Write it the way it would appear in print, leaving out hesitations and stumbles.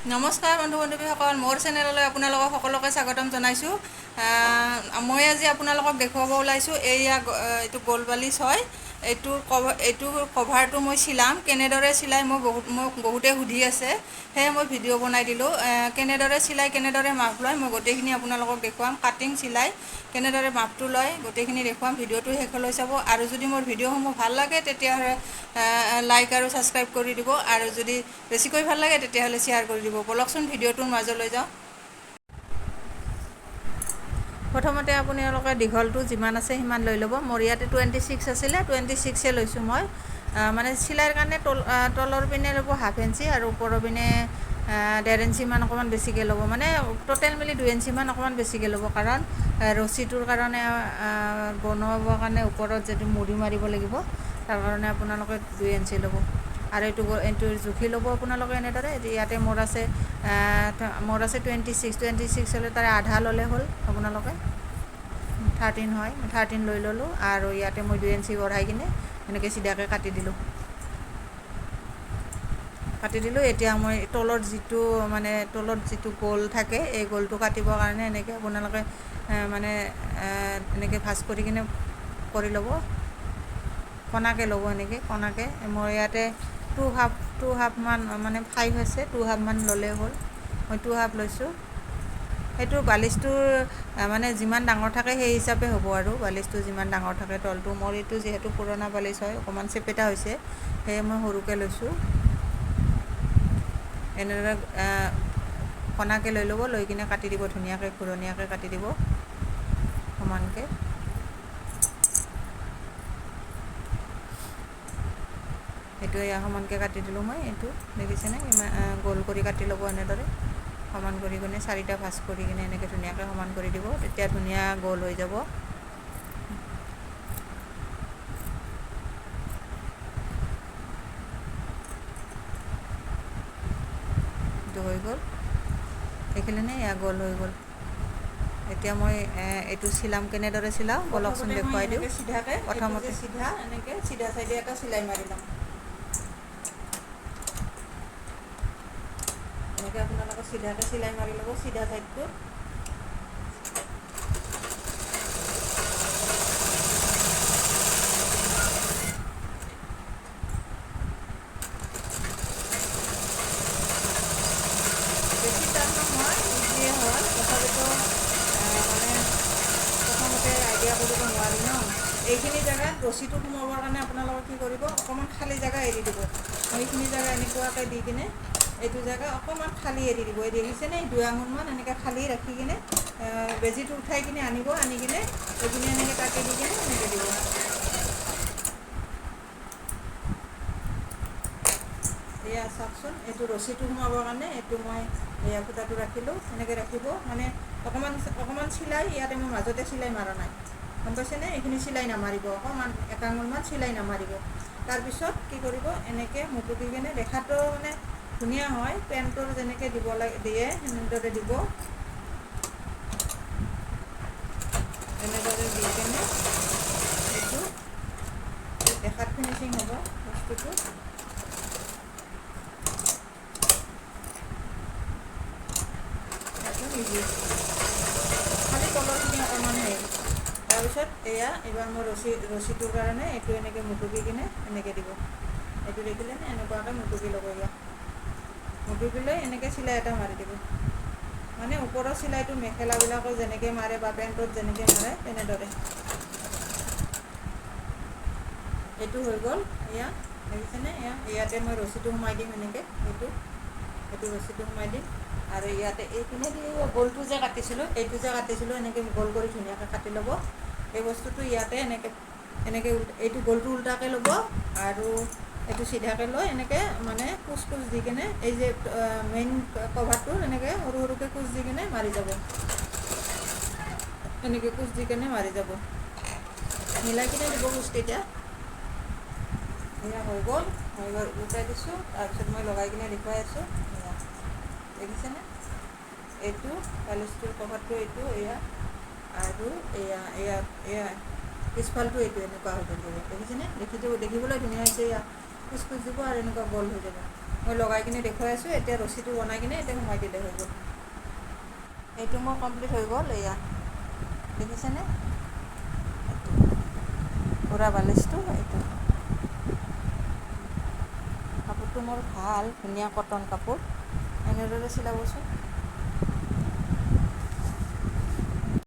নমস্কাৰ বন্ধু বান্ধৱীসকল, মোৰ চেনেললৈ আপোনালোকক সকলোকে স্বাগতম জনাইছোঁ। মই আজি আপোনালোকক দেখুৱাব ওলাইছোঁ এইটো গ'ল্ড বালিচ হয়। এইটো কভাৰটো মই চিলাম, কেনেদৰে চিলাই মোক বহুতে সুধি আছে, সেয়ে মই ভিডিঅ' বনাই দিলোঁ। কেনেদৰে চিলাই, কেনেদৰে মাপ লয় মই গোটেইখিনি আপোনালোকক দেখুৱাম। কাটিং চিলাই কেনেদৰে মাপটো লয় গোটেইখিনি দেখুৱাম। ভিডিঅ'টো শেষলৈ চাব। আৰু যদি মোৰ ভিডিঅ'সমূহ ভাল লাগে তেতিয়াহ'লে লাইক আৰু ছাবস্ক্ৰাইব কৰি দিব, আৰু যদি বেছিকৈ ভাল লাগে তেতিয়াহ'লে শ্বেয়াৰ কৰি দিব। বলকচোন ভিডিঅ'টোৰ মাজলৈ যাওঁ। প্ৰথমতে আপোনালোকে দীঘলটো যিমান আছে সিমান লৈ ল'ব। মোৰ ইয়াতে 26 আছিলে, 26 লৈছোঁ মই। মানে চিলাইৰ কাৰণে তলৰ পিনে ল'ব ½ ইঞ্চি আৰু ওপৰৰ পিনে 1.5 ইঞ্চিমান অকণমান বেছিকৈ ল'ব। মানে টোটেল মিলি 2 ইঞ্চিমান অকণমান বেছিকৈ ল'ব, কাৰণ ৰছীটোৰ কাৰণে বনাবৰ কাৰণে ওপৰত যিটো মুড়ি মাৰিব লাগিব, তাৰ কাৰণে আপোনালোকে 2 ইঞ্চি ল'ব। আৰু এইটো জুখি ল'ব আপোনালোকে এনেদৰে। ইয়াতে মোৰ আছে 26 হ'লে তাৰে আধা ল'লে হ'ল আপোনালোকে। 13 হয়, 13 লৈ ল'লোঁ। আৰু ইয়াতে মই 2 ইঞ্চি বঢ়াই কিনে এনেকৈ চিধাকৈ কাটি দিলোঁ। এতিয়া মই তলত যিটো গ'ল থাকে, এই গ'লটো কাটিবৰ কাৰণে এনেকৈ আপোনালোকে এনেকৈ ভাঁজ কৰি কিনে কৰি ল'ব। কণাকৈ ল'ব, এনেকৈ কণাকৈ। মই ইয়াতে টু হাফ মান 5 আছে, 2 হাফ মান ল'লেই হ'ল। মই 2 হাফ লৈছোঁ। সেইটো বালিচটোৰ যিমান ডাঙৰ থাকে সেই হিচাপে হ'ব, আৰু বালিচটো যিমান ডাঙৰ থাকে তলটো। মোৰ এইটো যিহেতু পুৰণা বালিচ হয়, অকণমান চেপেটা হৈছে, সেয়ে মই সৰুকৈ লৈছোঁ। এনেদৰে কণাকৈ লৈ ল'ব, লৈ কিনে কাটি দিব ধুনীয়াকৈ, ঘূৰণীয়াকৈ কাটি দিব সমানকৈ। এইটো সমানকৈ কাটি দিলোঁ মই। এইটো দেখিছেনে, গোল কৰি কাটি ল'ব এনেদৰে সমান কৰি কিনে 4টা ভাঁজ কৰি কিনে এনেকৈ ধুনীয়াকৈ সমান কৰি দিব। তেতিয়া ধুনীয়া গোল হৈ যাব। এইটো হৈ গ'ল, দেখিলেনে, এয়া গোল হৈ গ'ল। এতিয়া মই এইটো চিলাম, কেনেদৰে চিলাওঁ বলকচোন দেখুৱাই দিওঁ। প্ৰথমতে এনেকৈ চিধা চাইডে এটা চিলাই মাৰি ল'ম। এনেকৈ আপোনালোকে চিধাকৈ চিলাই মাৰি ল'ব, চিধা চাইডটো। বেছি টান নহয়, ইজিয়ে হয়। তথাপিতো প্ৰথমতে আইডিয়া কৰিব নোৱাৰি ন। এইখিনি জেগাত ৰছীটো সোমাবৰ কাৰণে আপোনালোকে কি কৰিব, অকণমান খালী জেগা এৰি দিব। এইখিনি জেগা এনেকুৱাকৈ দি কিনে এইটো জেগা অকণমান খালী এৰি দিব। এই দেখিছেনে, 2 আঙুলমান এনেকৈ খালী ৰাখি কিনে বেজীটো উঠাই কিনে আনি কিনে এইখিনি এনেকৈ কাটি দি কিনে এনেকৈ দিব। এয়া চাওকচোন, এইটো ৰছীটো সোমাবৰ কাৰণে এইটো মই এয়া ফুটাটো ৰাখিলোঁ। এনেকৈ ৰাখিব, অকণমান চিলাই ইয়াতে মই মাজতে চিলাই মাৰা নাই, গম পাইছেনে। এইখিনি চিলাই নামাৰিব, অকণমান 1 আঙুলমান চিলাই নামাৰিব। তাৰপিছত কি কৰিব, এনেকৈ মুকুতি কিনে দেখাটো ধুনীয়া হয়। পেণ্টৰ যেনেকৈ দিয়ে সেনেদৰে দিব। এনেদৰে দি কিনে এইটো দেখাত ফিনিচিং হ'ব বস্তুটো। খালি তলৰখিনি অকণমান তাৰপিছত এইবাৰ মই ৰছীটোৰ কাৰণে এইটো এনেকৈ মুটুকি কিনে এনেকৈ দিব। এইটো দেখিলেনে, এনেকুৱাকৈ মুটুকি ল'ব। মুটুকি লৈ এনেকৈ চিলাই এটা মাৰি দিব। ওপৰৰ চিলাইটো মেখেলাবিলাকৰ যেনেকৈ মাৰে বা পেণ্টত যেনেকৈ মাৰে তেনেদৰে। এইটো হৈ গ'ল। দেখিছেনে, ইয়াতে মই ৰছীটো সোমাই দিম এনেকৈ। এইটো ৰছীটো সোমাই দিম। আৰু ইয়াতে এইপিনে গোলটো যে কাটিছিলোঁ, এনেকৈ গোল কৰি ধুনীয়াকৈ কাটি ল'ব। এই বস্তুটো ইয়াতে এনেকৈ এইটো গোলটো উল্টাকৈ ল'ব, আৰু এইটো চিধাকৈ লৈ এনেকৈ কোচ দি কিনে এই যে মেইন কভাৰটো এনেকৈ সৰু সৰুকৈ কোচ দি কিনে মাৰি যাব। এনেকৈ কোচ দি কিনে মাৰি যাব, মিলাই কিনে দিব কোচকেইটা। হৈ গ'ল, উল্টাই দিছোঁ। তাৰপিছত মই লগাই কিনে দেখুৱাই আছোঁ। দেখিছেনে, এইটো বালিচটোৰ কভাৰটো এইটো, আৰু পিছফালটো এইটো এনেকুৱা হৈ থাকিব। দেখিছেনে, দেখিবলৈ ধুনীয়া হৈছে। কোচ দিব আৰু এনেকুৱা গোল হৈ যাব। মই লগাই কিনে দেখুৱাই আছোঁ। এতিয়া ৰছীটো বনাই কিনে এতিয়া সোমাই দিলে হৈ গ'ল। এইটো মোৰ কমপ্লিট হৈ গ'ল। এয়া দেখিছেনে, পুৰা বালিচটো এইটো। কাপোৰটো মোৰ ভাল, ধুনীয়া কটন কাপোৰ, এনেদৰে চিলাবচোন।